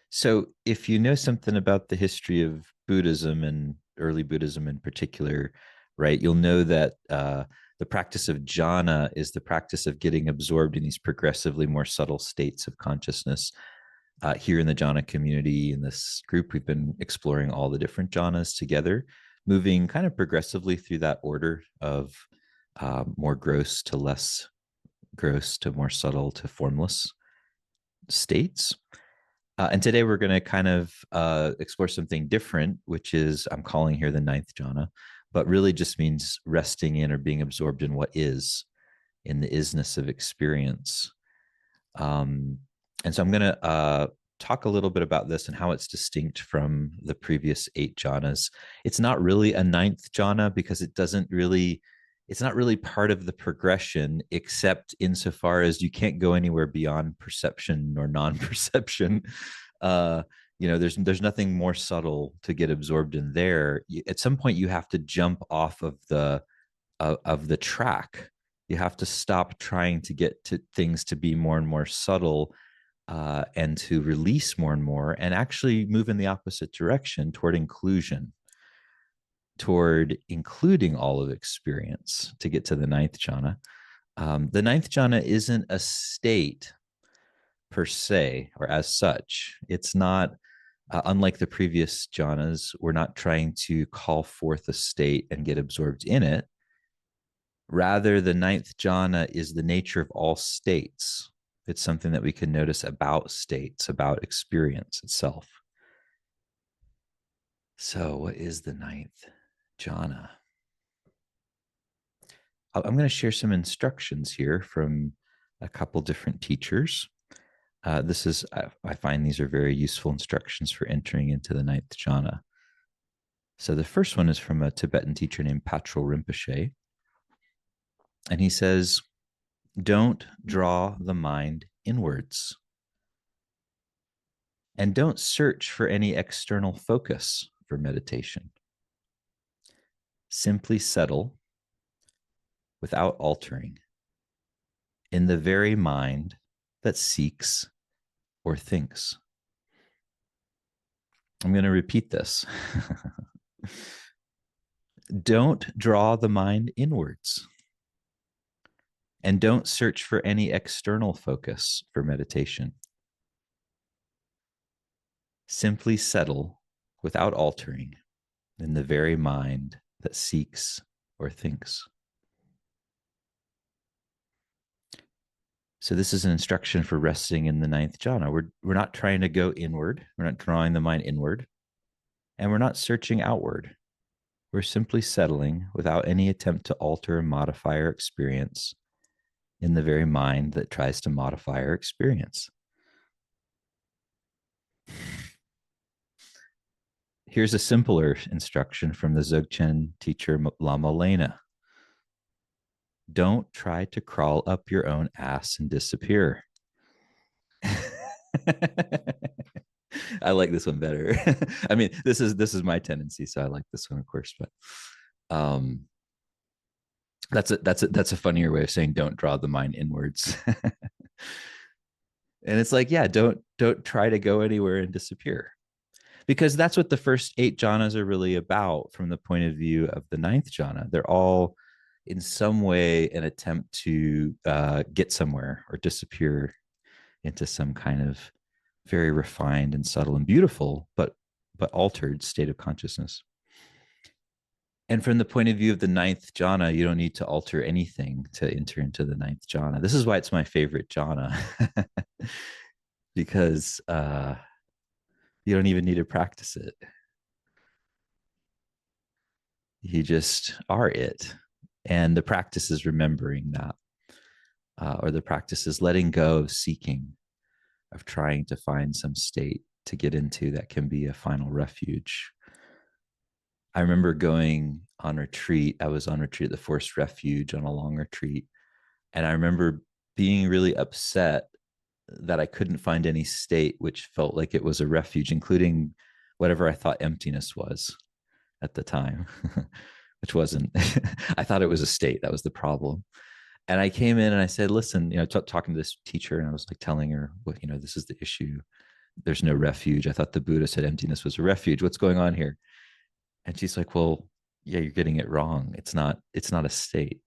So, if you know something about the history of Buddhism and early Buddhism in particular, right, you'll know that the practice of jhana is the practice of getting absorbed in these progressively more subtle states of consciousness. Here in the jhana community, in this group, we've been exploring all the different jhanas together, moving kind of progressively through that order of more gross to less gross to more subtle to formless states. And today we're going to kind of explore something different, which is I'm calling here the ninth jhana, but really just means resting in or being absorbed in what is, in the isness of experience. And so I'm going to talk a little bit about this and how it's distinct from the previous eight jhanas. It's not really a ninth jhana because it's not really part of the progression, except insofar as you can't go anywhere beyond perception or non-perception. Uh, there's nothing more subtle to get absorbed in there. At some point, you have to jump off of the track. You have to stop trying to get to things to be more and more subtle, and to release more and more, and actually move in the opposite direction toward inclusion, toward including all of experience to get to the ninth jhana. The ninth jhana isn't a state per se or as such. It's not, unlike the previous jhanas, we're not trying to call forth a state and get absorbed in it. Rather, the ninth jhana is the nature of all states. It's something that we can notice about states, about experience itself. So, what is the ninth jhana? I'm going to share some instructions here from a couple different teachers. I find these are very useful instructions for entering into the ninth jhana. So the first one is from a Tibetan teacher named Patrul Rinpoche. And he says, don't draw the mind inwards. And don't search for any external focus for meditation. Simply settle without altering in the very mind that seeks or thinks. I'm going to repeat this. Don't draw the mind inwards. And don't search for any external focus for meditation. Simply settle without altering in the very mind that seeks or thinks. So this is an instruction for resting in the ninth jhana. We're not trying to go inward. We're not drawing the mind inward. And we're not searching outward. We're simply settling without any attempt to alter or modify our experience in the very mind that tries to modify our experience. Here's a simpler instruction from the Dzogchen teacher Lama Lena. Don't try to crawl up your own ass and disappear. I like this one better. I mean, this is my tendency, so I like this one, of course. But that's a funnier way of saying don't draw the mind inwards. And it's like, yeah, don't try to go anywhere and disappear, because that's what the first eight jhanas are really about from the point of view of the ninth jhana. They're all in some way an attempt to get somewhere or disappear into some kind of very refined and subtle and beautiful, but altered state of consciousness. And from the point of view of the ninth jhana, you don't need to alter anything to enter into the ninth jhana. This is why it's my favorite jhana, because you don't even need to practice it. You just are it. And the practice is remembering that, or the practice is letting go of seeking, of trying to find some state to get into that can be a final refuge. I remember going on retreat. I was on retreat at the Forest Refuge on a long retreat. And I remember being really upset that I couldn't find any state which felt like it was a refuge, including whatever I thought emptiness was at the time, which wasn't. I thought it was a state. That was the problem. And I came in and I said, listen, talking to this teacher, and I was like telling her, well, this is the issue. there's no refuge. I thought the Buddha said emptiness was a refuge. What's going on here? And she's like, well, yeah, you're getting it wrong. It's not a state.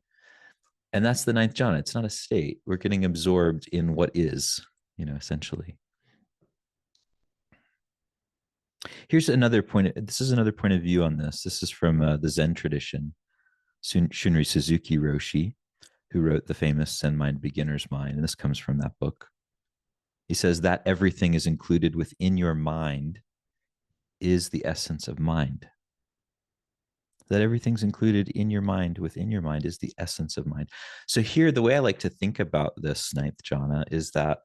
And that's the ninth jhana. It's not a state. We're getting absorbed in what is, essentially. Here's another point. This is another point of view on this. This is from the Zen tradition. Shunryu Suzuki Roshi, who wrote the famous Zen Mind, Beginner's Mind. And this comes from that book. He says that everything is included within your mind is the essence of mind. That everything's included in your mind, within your mind, is the essence of mind. So here, the way I like to think about this ninth jhana is that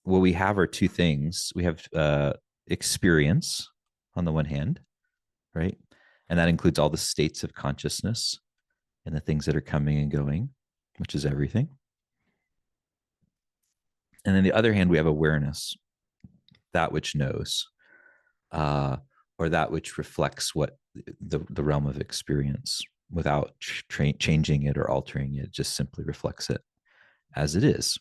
what we have are two things. We have experience on the one hand, right? And that includes all the states of consciousness and the things that are coming and going, which is everything. And then the other hand, we have awareness, that which knows, or that which reflects what the realm of experience without changing it or altering it, just simply reflects it as it is.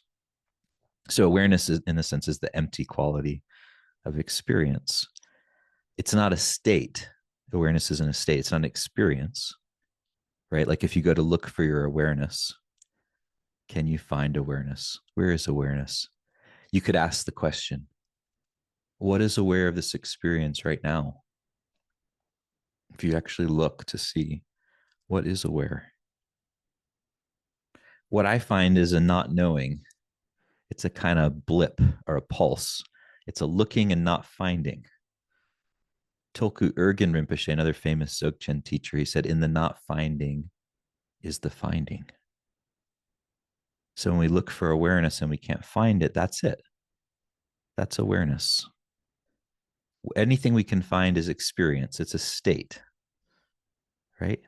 So awareness is, in a sense, is the empty quality of experience. It's not a state. Awareness isn't a state. It's not an experience, right? Like if you go to look for your awareness, can you find awareness? Where is awareness? You could ask the question, what is aware of this experience right now? If you actually look to see what is aware. What I find is a not knowing. It's a kind of blip or a pulse. It's a looking and not finding. Tulku Urgyen Rinpoche, another famous Dzogchen teacher, he said, in the not finding is the finding. So when we look for awareness and we can't find it, that's it. That's awareness. Anything we can find is experience. It's a state, right?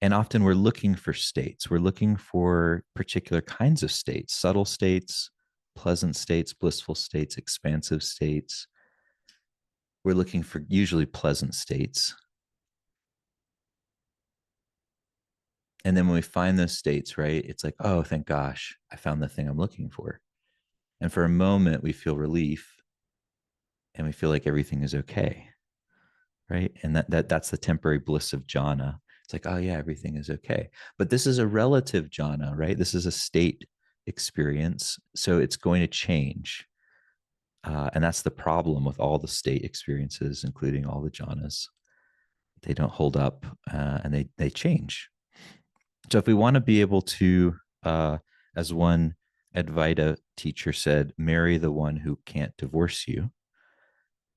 And often we're looking for states. We're looking for particular kinds of states, subtle states, pleasant states, blissful states, expansive states. We're looking for usually pleasant states. And then when we find those states, right, it's like, oh, thank gosh, I found the thing I'm looking for. And for a moment, we feel relief and we feel like everything is okay, right? And that's the temporary bliss of jhana. It's like, oh yeah, everything is okay. But this is a relative jhana, right? This is a state experience. So it's going to change. And that's the problem with all the state experiences, including all the jhanas. They don't hold up and they change. So if we want to be able to, as one Advaita teacher said, marry the one who can't divorce you.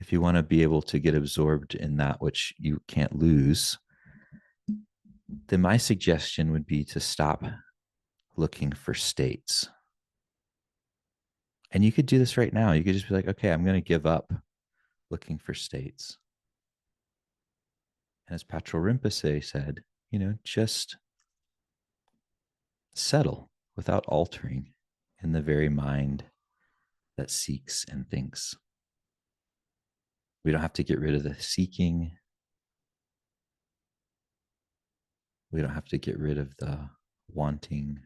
If you want to be able to get absorbed in that which you can't lose, then my suggestion would be to stop looking for states. And you could do this right now. You could just be like, okay, I'm going to give up looking for states. And as Patrul Rinpoche said, just settle without altering in the very mind that seeks and thinks. We don't have to get rid of the seeking. We don't have to get rid of the wanting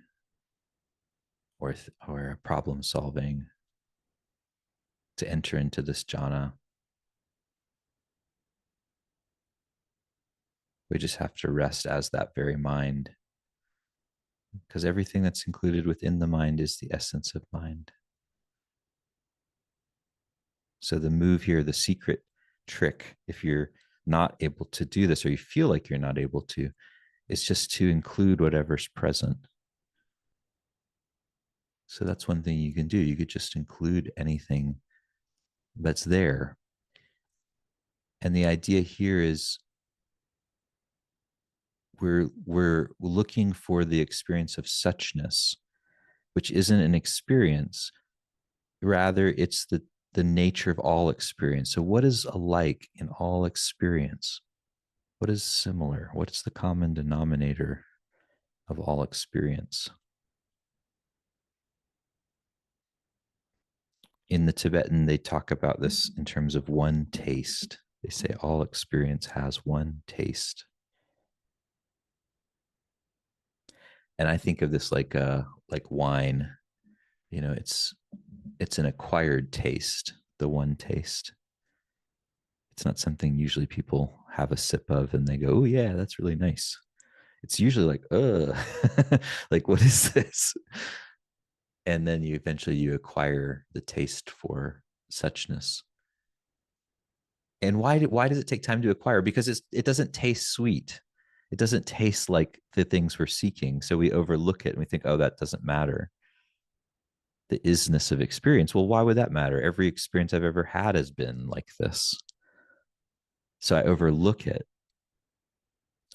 or problem solving to enter into this jhana. We just have to rest as that very mind, because everything that's included within the mind is the essence of mind. So the move here, the secret trick, if you're not able to do this or you feel like you're not able to, is just to include whatever's present. So that's one thing you can do. You could just include anything that's there. And the idea here is we're looking for the experience of suchness, which isn't an experience. Rather, it's the nature of all experience. So what is alike in all experience? What is similar? What's the common denominator of all experience? In the Tibetan, they talk about this in terms of one taste. They say all experience has one taste. And I think of this like wine. It's It's an acquired taste, the one taste. It's not something usually people have a sip of and they go, oh, yeah, that's really nice. It's usually like, like, what is this? And then you eventually you acquire the taste for suchness. And why does it take time to acquire? Because it doesn't taste sweet. It doesn't taste like the things we're seeking. So we overlook it and we think, oh, that doesn't matter. The isness of experience. Well, why would that matter? Every experience I've ever had has been like this. So I overlook it.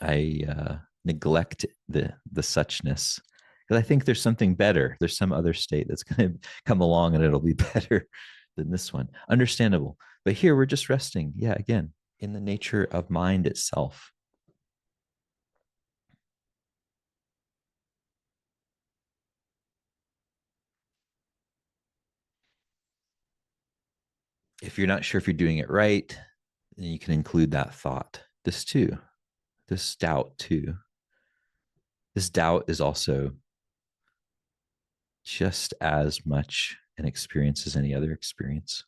I neglect the suchness because I think there's something better. There's some other state that's going to come along and it'll be better than this one. Understandable. But here we're just resting. Yeah, again, in the nature of mind itself. If you're not sure if you're doing it right, then you can include that thought. This too, this doubt too. This doubt is also just as much an experience as any other experience.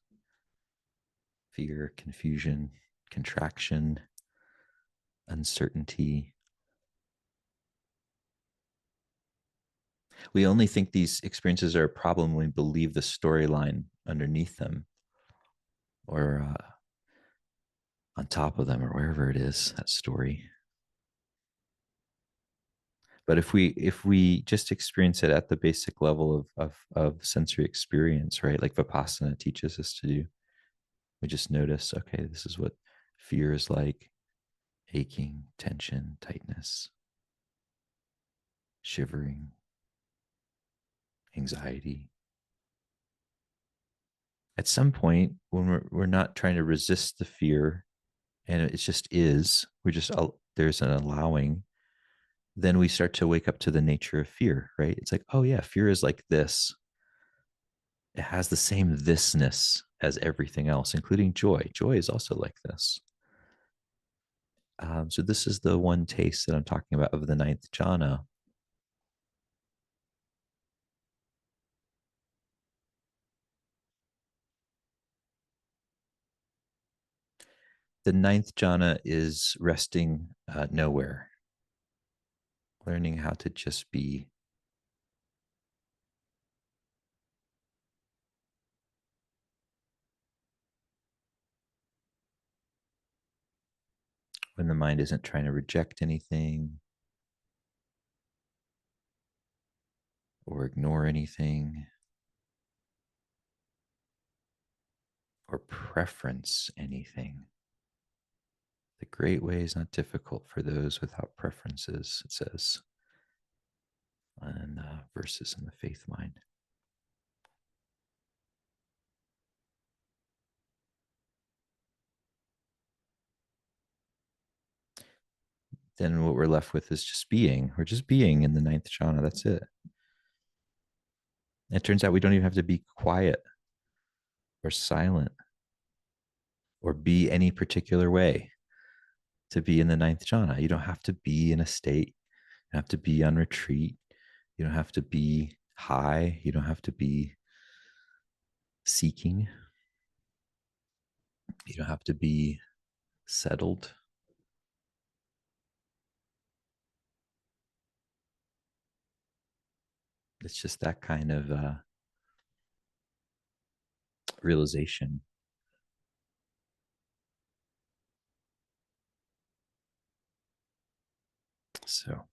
Fear, confusion, contraction, uncertainty. We only think these experiences are a problem when we believe the storyline underneath them or on top of them or wherever it is, that story. But if we just experience it at the basic level of sensory experience, right? Like Vipassana teaches us to do, we just notice, okay, this is what fear is like: aching, tension, tightness, shivering, anxiety. At some point, when we're not trying to resist the fear and it just is, we're just, there's an allowing, then we start to wake up to the nature of fear, right? It's like, oh yeah, fear is like this. It has the same thisness as everything else, including joy. Joy is also like this. So this is the one taste that I'm talking about of the ninth jhana. The ninth jhana is resting nowhere, learning how to just be. When the mind isn't trying to reject anything or ignore anything or preference anything. The great way is not difficult for those without preferences, it says, and verses in the faith mind. Then what we're left with is just being. We're just being in the ninth jhana. That's it. It turns out we don't even have to be quiet or silent or be any particular way to be in the ninth jhana. You don't have to be in a state. You don't have to be on retreat. You don't have to be high. You don't have to be seeking. You don't have to be settled. It's just that kind of realization. So